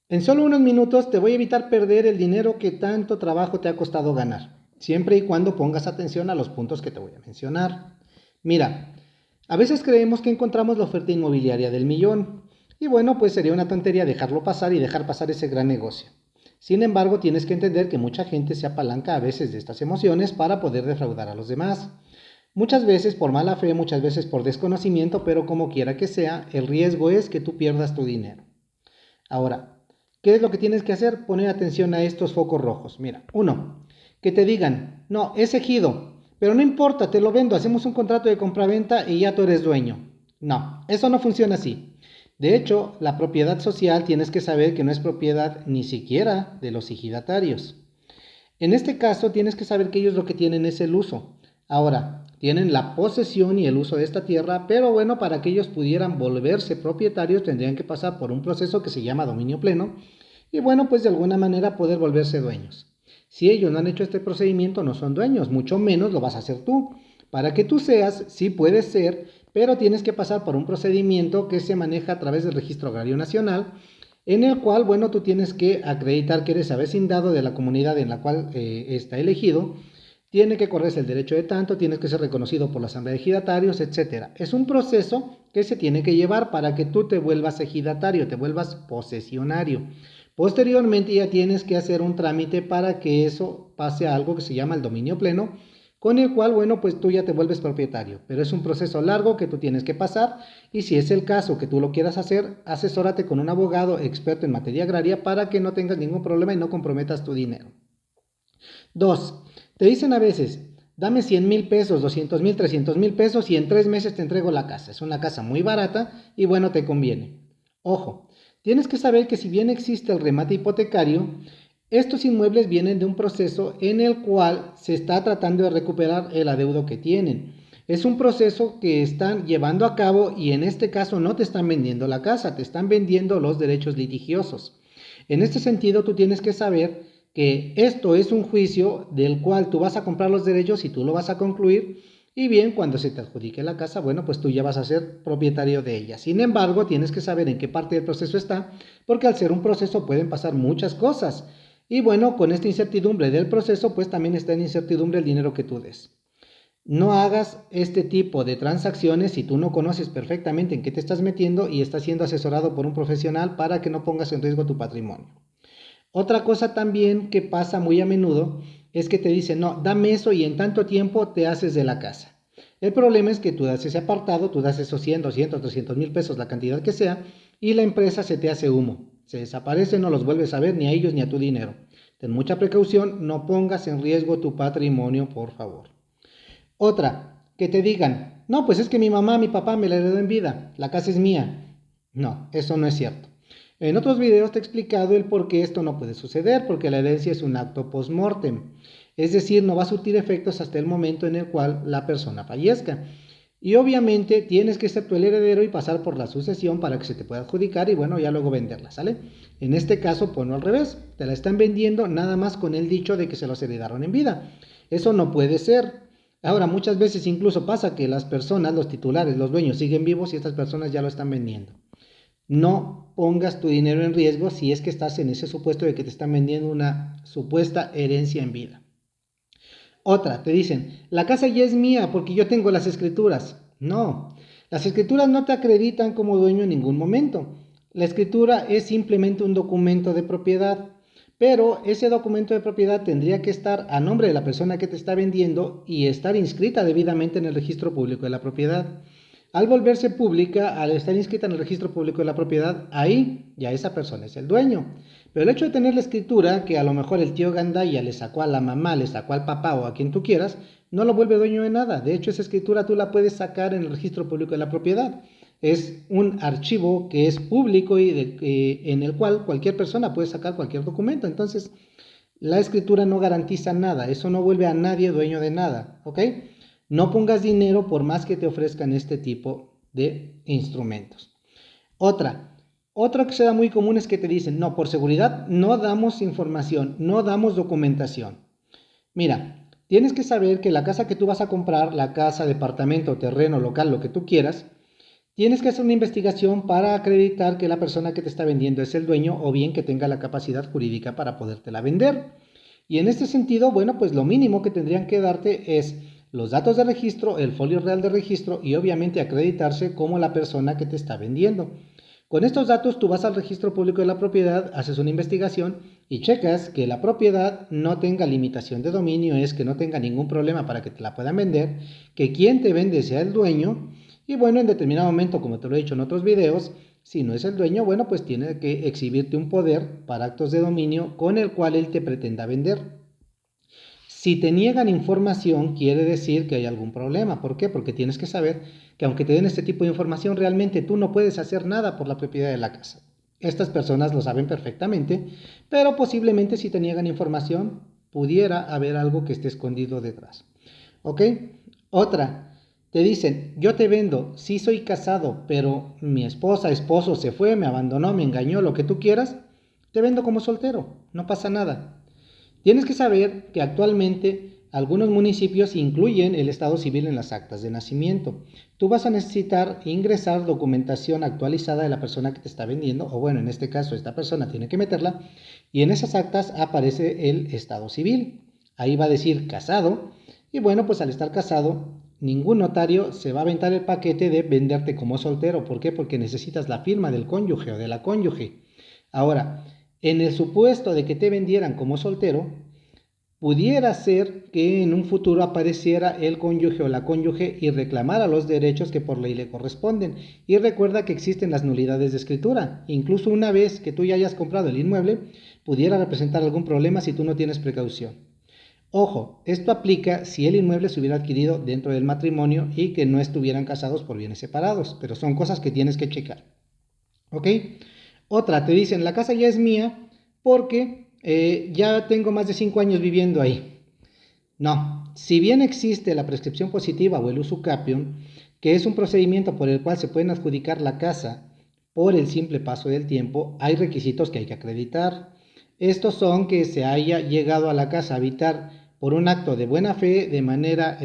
En solo unos minutos te voy a evitar perder el dinero que tanto trabajo te ha costado ganar, siempre y cuando pongas atención a los puntos que te voy a mencionar. Mira, a veces creemos que encontramos la oferta inmobiliaria del millón, y bueno, pues sería una tontería dejarlo pasar y dejar pasar ese gran negocio. Sin embargo, tienes que entender que mucha gente se apalanca a veces de estas emociones para poder defraudar a los demás. Muchas veces por mala fe, muchas veces por desconocimiento, pero como quiera que sea, el riesgo es que tú pierdas tu dinero. Ahora, ¿qué es lo que tienes que hacer? Poner atención a estos focos rojos. Mira, uno, que te digan, no, es ejido, pero no importa, te lo vendo, hacemos un contrato de compraventa y ya tú eres dueño. No, eso no funciona así. De hecho, la propiedad social tienes que saber que no es propiedad ni siquiera de los ejidatarios. En este caso, tienes que saber que ellos lo que tienen es el uso. Ahora, tienen la posesión y el uso de esta tierra, pero bueno, para que ellos pudieran volverse propietarios tendrían que pasar por un proceso que se llama dominio pleno y bueno, pues de alguna manera poder volverse dueños. Si ellos no han hecho este procedimiento, no son dueños, mucho menos lo vas a hacer tú. Para que tú seas, sí puedes ser, pero tienes que pasar por un procedimiento que se maneja a través del Registro Agrario Nacional, en el cual, bueno, tú tienes que acreditar que eres avecindado de la comunidad en la cual está elegido, tiene que correrse el derecho de tanto, tienes que ser reconocido por la asamblea de ejidatarios, etc. Es un proceso que se tiene que llevar para que tú te vuelvas ejidatario, te vuelvas posesionario. Posteriormente ya tienes que hacer un trámite para que eso pase a algo que se llama el dominio pleno, con el cual, bueno, pues tú ya te vuelves propietario, pero es un proceso largo que tú tienes que pasar y si es el caso que tú lo quieras hacer, asesórate con un abogado experto en materia agraria para que no tengas ningún problema y no comprometas tu dinero. Dos, te dicen a veces, dame 100,000 pesos, 200,000, 300,000 pesos y en 3 meses te entrego la casa. Es una casa muy barata y bueno, te conviene. Ojo, tienes que saber que si bien existe el remate hipotecario, estos inmuebles vienen de un proceso en el cual se está tratando de recuperar el adeudo que tienen. Es un proceso que están llevando a cabo y en este caso no te están vendiendo la casa, te están vendiendo los derechos litigiosos. En este sentido, tú tienes que saber que esto es un juicio del cual tú vas a comprar los derechos y tú lo vas a concluir y bien, cuando se te adjudique la casa, bueno, pues tú ya vas a ser propietario de ella. Sin embargo, tienes que saber en qué parte del proceso está, porque al ser un proceso pueden pasar muchas cosas. Y bueno, con esta incertidumbre del proceso, pues también está en incertidumbre el dinero que tú des. No hagas este tipo de transacciones si tú no conoces perfectamente en qué te estás metiendo y estás siendo asesorado por un profesional para que no pongas en riesgo tu patrimonio. Otra cosa también que pasa muy a menudo es que te dicen, no, dame eso y en tanto tiempo te haces de la casa. El problema es que tú das ese apartado, tú das esos 100, 200, 300,000 pesos, la cantidad que sea, y la empresa se te hace humo. Se desaparece, no los vuelves a ver ni a ellos ni a tu dinero. Ten mucha precaución, no pongas en riesgo tu patrimonio, por favor. Otra, que te digan, no, pues es que mi mamá, mi papá me la heredó en vida, la casa es mía. No, eso no es cierto. En otros videos te he explicado el por qué esto no puede suceder, porque la herencia es un acto post-mortem. Es decir, no va a surtir efectos hasta el momento en el cual la persona fallezca. Y obviamente tienes que ser tú el heredero y pasar por la sucesión para que se te pueda adjudicar y bueno, ya luego venderla, ¿sale? En este caso, ponlo al revés. Te la están vendiendo nada más con el dicho de que se los heredaron en vida. Eso no puede ser. Ahora, muchas veces incluso pasa que las personas, los titulares, los dueños siguen vivos y estas personas ya lo están vendiendo. No pongas tu dinero en riesgo si es que estás en ese supuesto de que te están vendiendo una supuesta herencia en vida. Otra, te dicen, la casa ya es mía porque yo tengo las escrituras. No, las escrituras no te acreditan como dueño en ningún momento. La escritura es simplemente un documento de propiedad, pero ese documento de propiedad tendría que estar a nombre de la persona que te está vendiendo y estar inscrita debidamente en el registro público de la propiedad. Al volverse pública, al estar inscrita en el registro público de la propiedad, ahí ya esa persona es el dueño. Pero el hecho de tener la escritura, que a lo mejor el tío Gandaya le sacó a la mamá, le sacó al papá o a quien tú quieras, no lo vuelve dueño de nada. De hecho, esa escritura tú la puedes sacar en el registro público de la propiedad. Es un archivo que es público y en el cual cualquier persona puede sacar cualquier documento. Entonces, la escritura no garantiza nada. Eso no vuelve a nadie dueño de nada. ¿Ok? No pongas dinero por más que te ofrezcan este tipo de instrumentos. Otra que se da muy común es que te dicen, no, por seguridad no damos información, no damos documentación. Mira, tienes que saber que la casa que tú vas a comprar, la casa, departamento, terreno, local, lo que tú quieras, tienes que hacer una investigación para acreditar que la persona que te está vendiendo es el dueño o bien que tenga la capacidad jurídica para podértela vender. Y en este sentido, bueno, pues lo mínimo que tendrían que darte es los datos de registro, el folio real de registro y obviamente acreditarse como la persona que te está vendiendo. Con estos datos tú vas al registro público de la propiedad, haces una investigación y checas que la propiedad no tenga limitación de dominio, es que no tenga ningún problema para que te la puedan vender, que quien te vende sea el dueño y bueno, en determinado momento, como te lo he dicho en otros videos, si no es el dueño, bueno, pues tiene que exhibirte un poder para actos de dominio con el cual él te pretenda vender. Si te niegan información, quiere decir que hay algún problema. ¿Por qué? Porque tienes que saber que aunque te den este tipo de información, realmente tú no puedes hacer nada por la propiedad de la casa. Estas personas lo saben perfectamente, pero posiblemente si te niegan información, pudiera haber algo que esté escondido detrás. ¿Ok? Otra, te dicen, yo te vendo, sí soy casado, pero mi esposa, esposo se fue, me abandonó, me engañó, lo que tú quieras, te vendo como soltero, no pasa nada. Tienes que saber que actualmente algunos municipios incluyen el estado civil en las actas de nacimiento. Tú vas a necesitar ingresar documentación actualizada de la persona que te está vendiendo, o bueno, en este caso esta persona tiene que meterla, y en esas actas aparece el estado civil. Ahí va a decir casado, y bueno, pues al estar casado, ningún notario se va a aventar el paquete de venderte como soltero. ¿Por qué? Porque necesitas la firma del cónyuge o de la cónyuge. Ahora, en el supuesto de que te vendieran como soltero, pudiera ser que en un futuro apareciera el cónyuge o la cónyuge y reclamara los derechos que por ley le corresponden. Y recuerda que existen las nulidades de escritura. Incluso una vez que tú ya hayas comprado el inmueble, pudiera representar algún problema si tú no tienes precaución. Ojo, esto aplica si el inmueble se hubiera adquirido dentro del matrimonio y que no estuvieran casados por bienes separados, pero son cosas que tienes que checar. ¿Ok? Otra, te dicen, la casa ya es mía porque ya tengo más de 5 años viviendo ahí. No, si bien existe la prescripción positiva o el usucapión, que es un procedimiento por el cual se pueden adjudicar la casa por el simple paso del tiempo, hay requisitos que hay que acreditar. Estos son que se haya llegado a la casa a habitar por un acto de buena fe de manera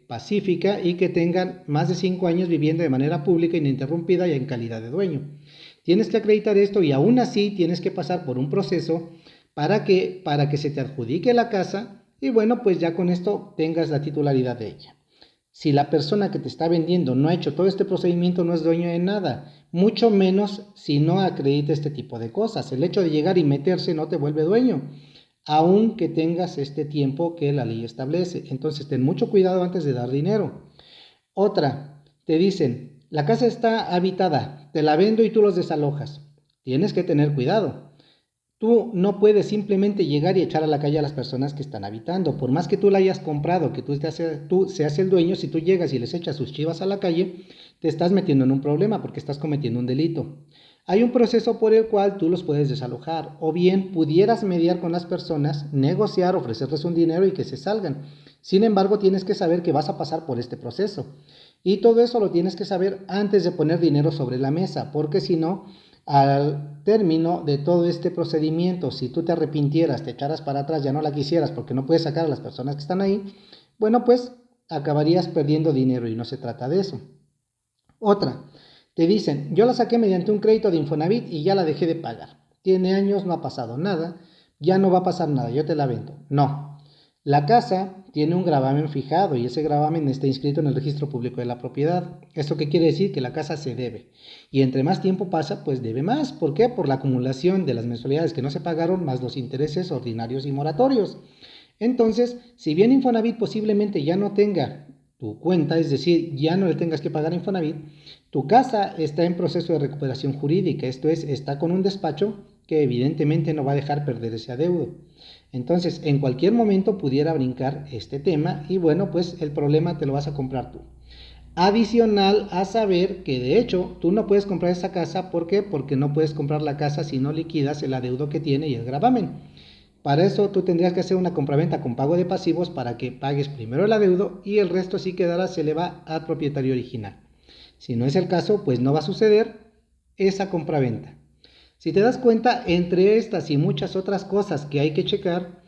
pacífica y que tengan más de 5 años viviendo de manera pública, ininterrumpida y en calidad de dueño. Tienes que acreditar esto y aún así tienes que pasar por un proceso para que se te adjudique la casa y bueno, pues ya con esto tengas la titularidad de ella. Si la persona que te está vendiendo no ha hecho todo este procedimiento, no es dueño de nada, mucho menos si no acredita este tipo de cosas. El hecho de llegar y meterse no te vuelve dueño, aunque tengas este tiempo que la ley establece. Entonces ten mucho cuidado antes de dar dinero. Otra, te dicen, la casa está habitada, te la vendo y tú los desalojas. Tienes que tener cuidado. Tú no puedes simplemente llegar y echar a la calle a las personas que están habitando. Por más que tú la hayas comprado, que tú seas el dueño, si tú llegas y les echas sus chivas a la calle, te estás metiendo en un problema porque estás cometiendo un delito. Hay un proceso por el cual tú los puedes desalojar o bien pudieras mediar con las personas, negociar, ofrecerles un dinero y que se salgan. Sin embargo, tienes que saber que vas a pasar por este proceso. Y todo eso lo tienes que saber antes de poner dinero sobre la mesa, porque si no, al término de todo este procedimiento, si tú te arrepintieras, te echaras para atrás, ya no la quisieras porque no puedes sacar a las personas que están ahí, bueno, pues acabarías perdiendo dinero y no se trata de eso. Otra, te dicen, yo la saqué mediante un crédito de Infonavit y ya la dejé de pagar. Tiene años, no ha pasado nada, ya no va a pasar nada, yo te la vendo. No, la casa tiene un gravamen fijado y ese gravamen está inscrito en el registro público de la propiedad. ¿Esto qué quiere decir? Que la casa se debe. Y entre más tiempo pasa, pues debe más. ¿Por qué? Por la acumulación de las mensualidades que no se pagaron más los intereses ordinarios y moratorios. Entonces, si bien Infonavit posiblemente ya no tenga tu cuenta, es decir, ya no le tengas que pagar a Infonavit, tu casa está en proceso de recuperación jurídica, esto es, está con un despacho que evidentemente no va a dejar perder ese adeudo. Entonces, en cualquier momento pudiera brincar este tema y bueno, pues el problema te lo vas a comprar tú. Adicional a saber que de hecho tú no puedes comprar esa casa, ¿por qué? Porque no puedes comprar la casa si no liquidas el adeudo que tiene y el gravamen. Para eso tú tendrías que hacer una compraventa con pago de pasivos para que pagues primero el adeudo y el resto si quedará se le va al propietario original. Si no es el caso, pues no va a suceder esa compraventa. Si te das cuenta, entre estas y muchas otras cosas que hay que checar,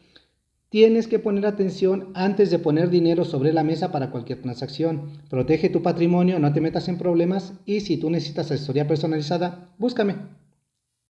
Tienes que poner atención antes de poner dinero sobre la mesa para cualquier transacción. Protege tu patrimonio, no te metas en problemas y si tú necesitas asesoría personalizada, búscame.